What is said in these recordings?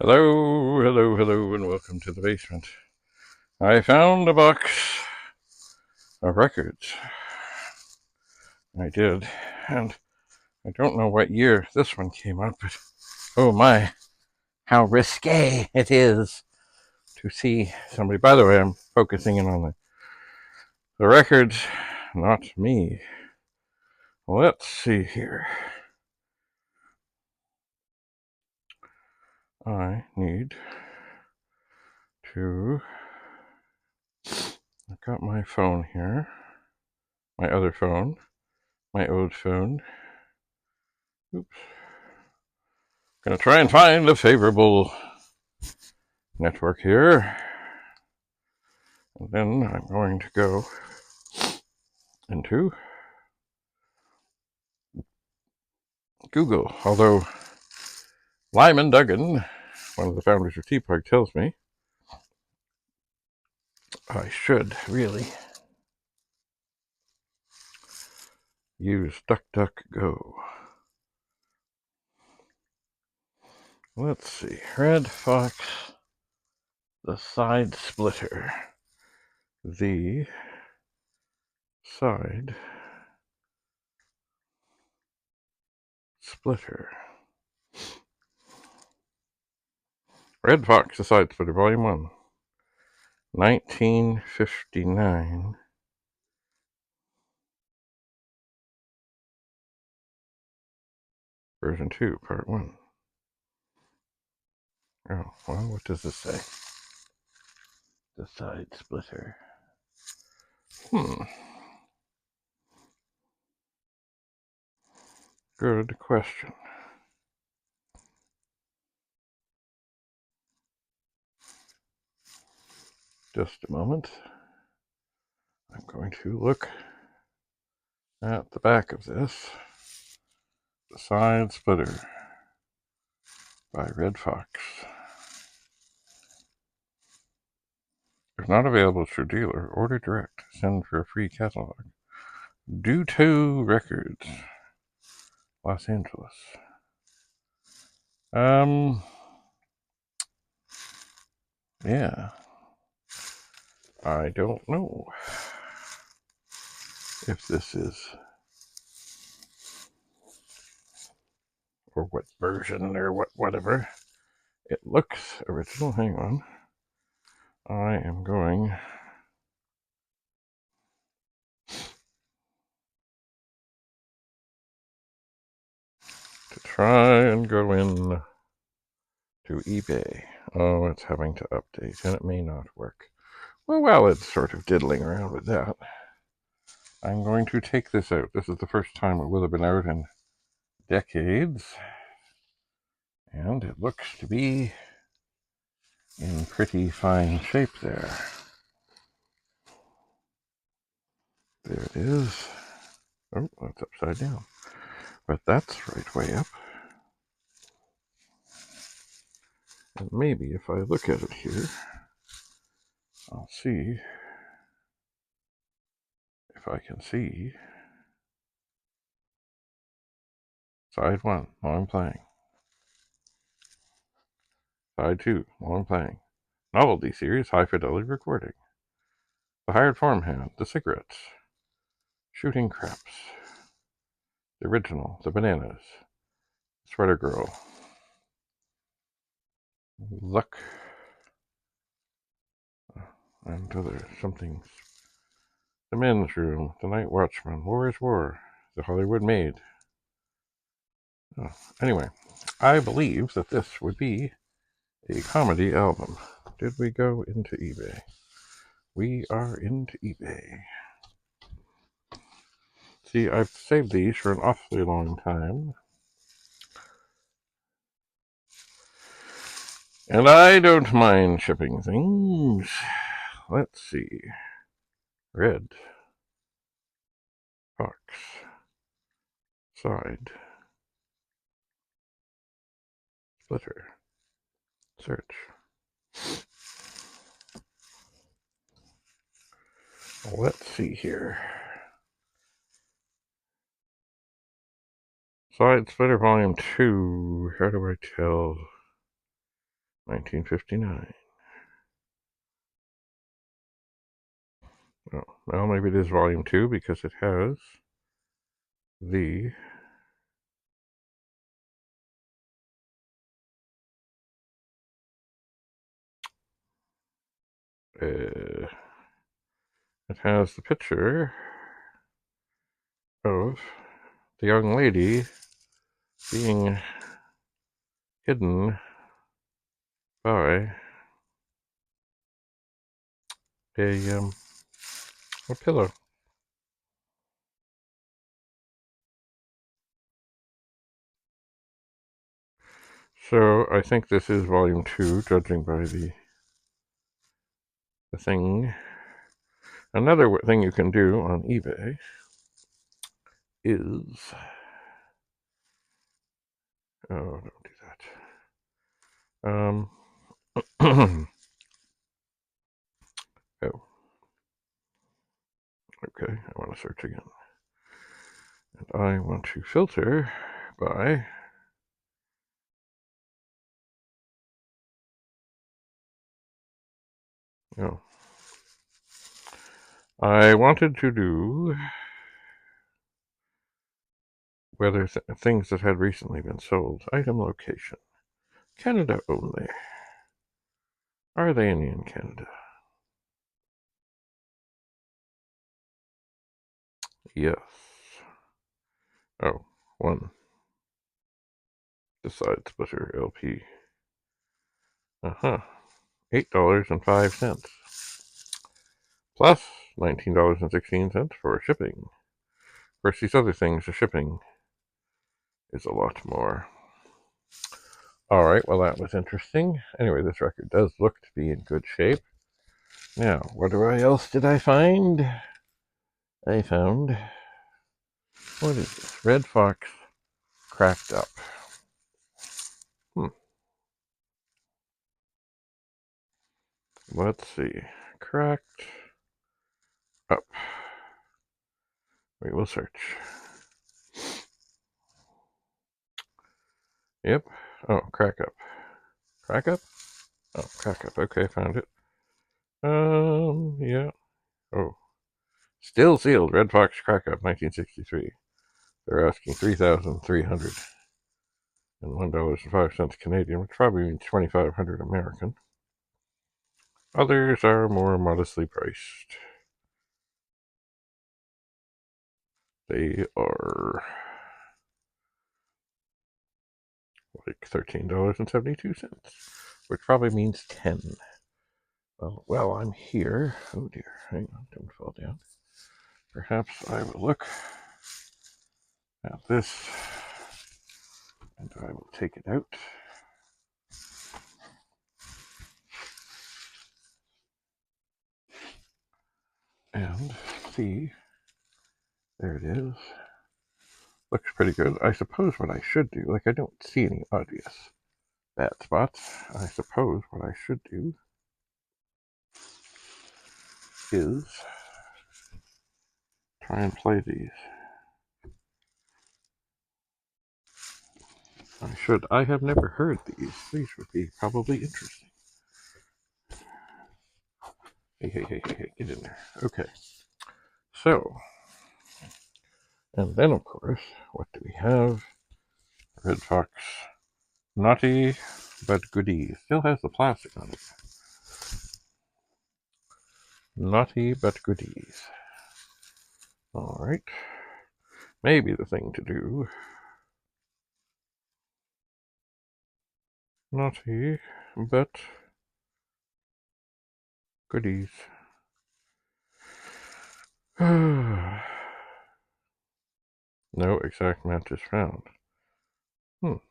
Hello, hello, hello, and welcome to the basement. I found a box of records. I did, and I don't know what year this one came out, but oh my, how risque it is to see somebody. By the way, I'm focusing in on the records, not me. Let's see here. I need to. I've got my phone here, my other phone, my old phone. Oops. Gonna try and find a favorable network here. And then I'm going to go into Google. Although Lyman Duggan, one of the founders of TPUG, tells me I should really use DuckDuckGo. Let's see. Red FOXX, the side splitter. The side splitter. Red FOXX, the side splitter, Volume 1. 1959. Version 2, Part 1. Oh, well, what does this say? The side splitter. Good question. Just a moment. I'm going to look at the back of this. The Side Splitter by Red FOXX. If not available through dealer, order direct. Send for a free catalog. Due to Records, Los Angeles. Yeah. I don't know if this is, or what version, or whatever. It looks original. Hang on. I am going to try and go in to eBay. Oh, it's having to update, and it may not work. Well, it's sort of diddling around with that. I'm going to take this out. This is the first time it will have been out in decades. And it looks to be in pretty fine shape there. There it is. Oh, that's upside down. But that's right way up. And maybe if I look at it here, I'll see if I can see. Side 1, long playing. Side 2, long playing. Novelty series, high fidelity recording. The hired farmhand, the cigarettes. Shooting craps. The original, the bananas. Sweater girl. Luck. And other something. The men's room. The night watchman. War is war. The Hollywood maid. Oh, anyway, I believe that this would be a comedy album. Did we go into eBay? We are into eBay. See, I've saved these for an awfully long time. And I don't mind shipping things. Let's see. Red FOXX. Side. Splitter. Search. Let's see here. Side Splitter Volume 2. How do I tell? 1959. Oh, well, maybe it is volume 2 because it has the it has the picture of the young lady being hidden by a pillow. So I think this is volume 2, judging by the thing. Another thing you can do on eBay is, oh, don't do that. Oh, okay, I want to search again. And I want to filter by oh. I wanted to do whether things that had recently been sold. Item location. Canada only. Are they any in Canada? Yes. Oh, one. The side splitter LP. $8.05. Plus $19.16 for shipping. Of course, these other things, the shipping is a lot more. All right, well, that was interesting. Anyway, this record does look to be in good shape. Now, what else did I find? I found, what is this? Red Fox cracked up. Let's see. Cracked up. We will search. Yep. Oh, crack up. Crack up? Oh, crack up. Okay, found it. Yeah. Oh. Still sealed. Red Fox crack up, 1963. They're asking $3,301.05 Canadian, which probably means 2,500 American. Others are more modestly priced. They are like $13.72, which probably means 10. Well, I'm here. Oh dear, hang on, don't fall down. Perhaps I will look at this and I will take it out. And see, there it is. Looks pretty good. I suppose what I should do, like I don't see any obvious bad spots. I suppose what I should do is try and play these. I have never heard these. These would be probably interesting. Hey, get in there. Okay. So, and then of course, what do we have? Red Fox Naughty but Goodies. Still has the plastic on it. Naughty but Goodies. Alright. Maybe the thing to do. Naughty but Goodies. No exact match is found. Oh,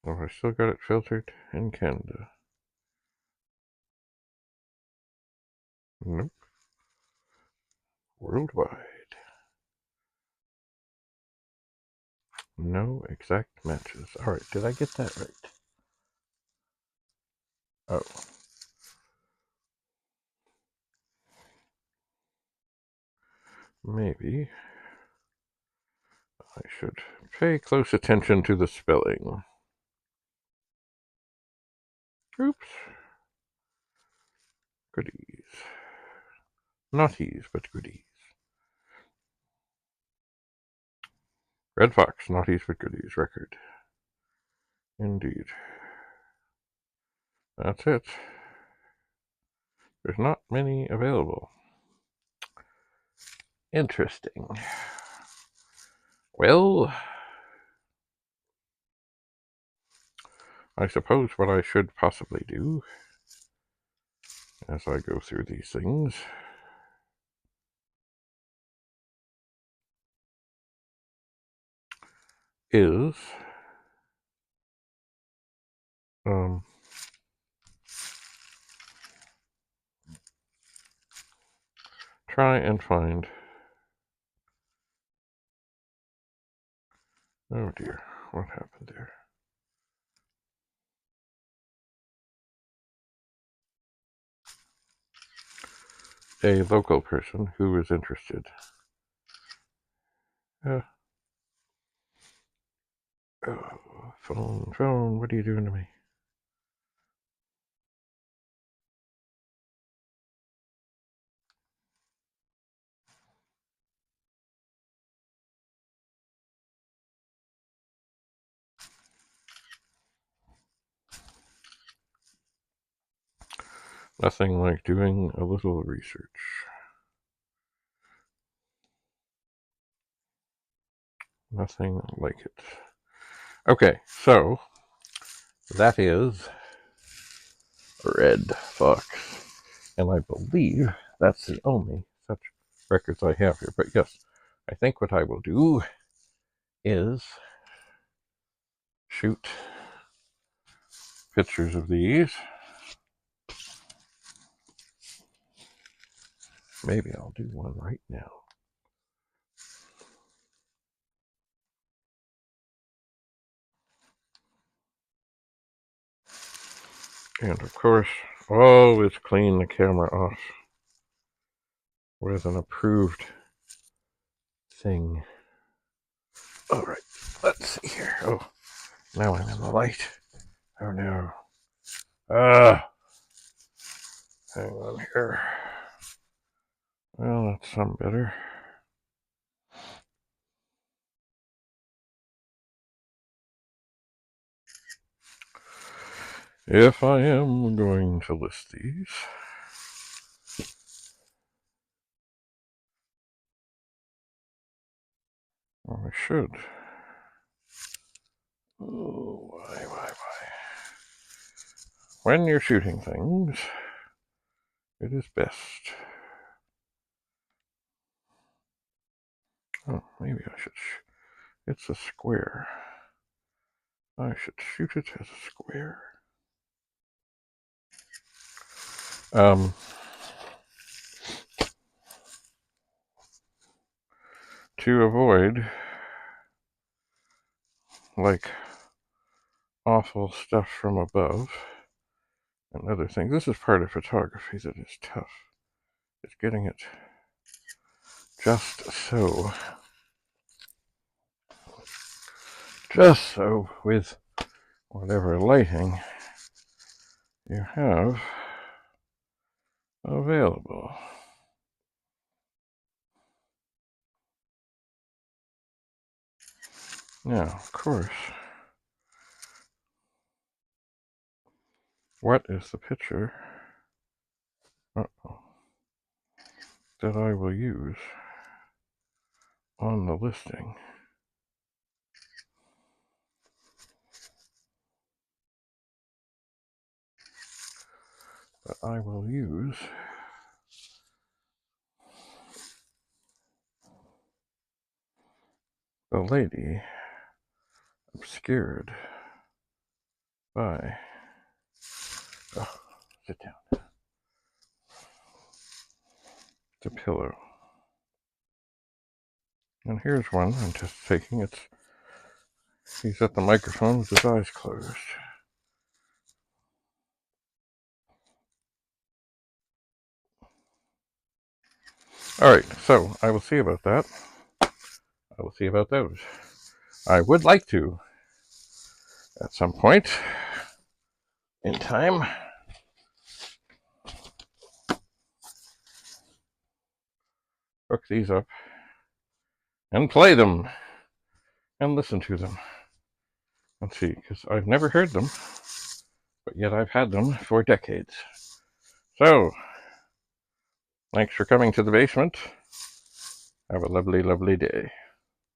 I still got it filtered in Canada. Nope. Worldwide. No exact matches. Alright, did I get that right? Oh. Maybe I should pay close attention to the spelling. Oops. Goodies. Naughties, but goodies. Red Fox, Naughties but Goodies record. Indeed. That's it. There's not many available. Interesting. Well, I suppose what I should possibly do as I go through these things is try and find, oh dear, what happened there? A local person who is interested. Oh, phone, what are you doing to me? Nothing like doing a little research. Nothing like it. Okay, so that is Red Fox. And I believe that's the only such records I have here. But yes, I think what I will do is shoot pictures of these. Maybe I'll do one right now. And of course, always clean the camera off with an approved thing. All right, let's see here. Oh, now I'm in the light. Oh no. Hang on here. Well, that's some better. If I am going to list these, well, I should. Oh, why? When you're shooting things, it is best. Oh, maybe I should. It's a square. I should shoot it as a square. To avoid like awful stuff from above and other things. This is part of photography that is tough. It's getting it just so with whatever lighting you have available. Now, of course, what is the picture that I will use on the listing? That I will use the lady obscured by, sit down, the pillow. And here's one I'm just taking. He's at the microphone with his eyes closed. All right, so I will see about that. I will see about those. I would like to, at some point in time, hook these up and play them and listen to them. Let's see, because I've never heard them, but yet I've had them for decades. So, thanks for coming to the basement. Have a lovely, lovely day.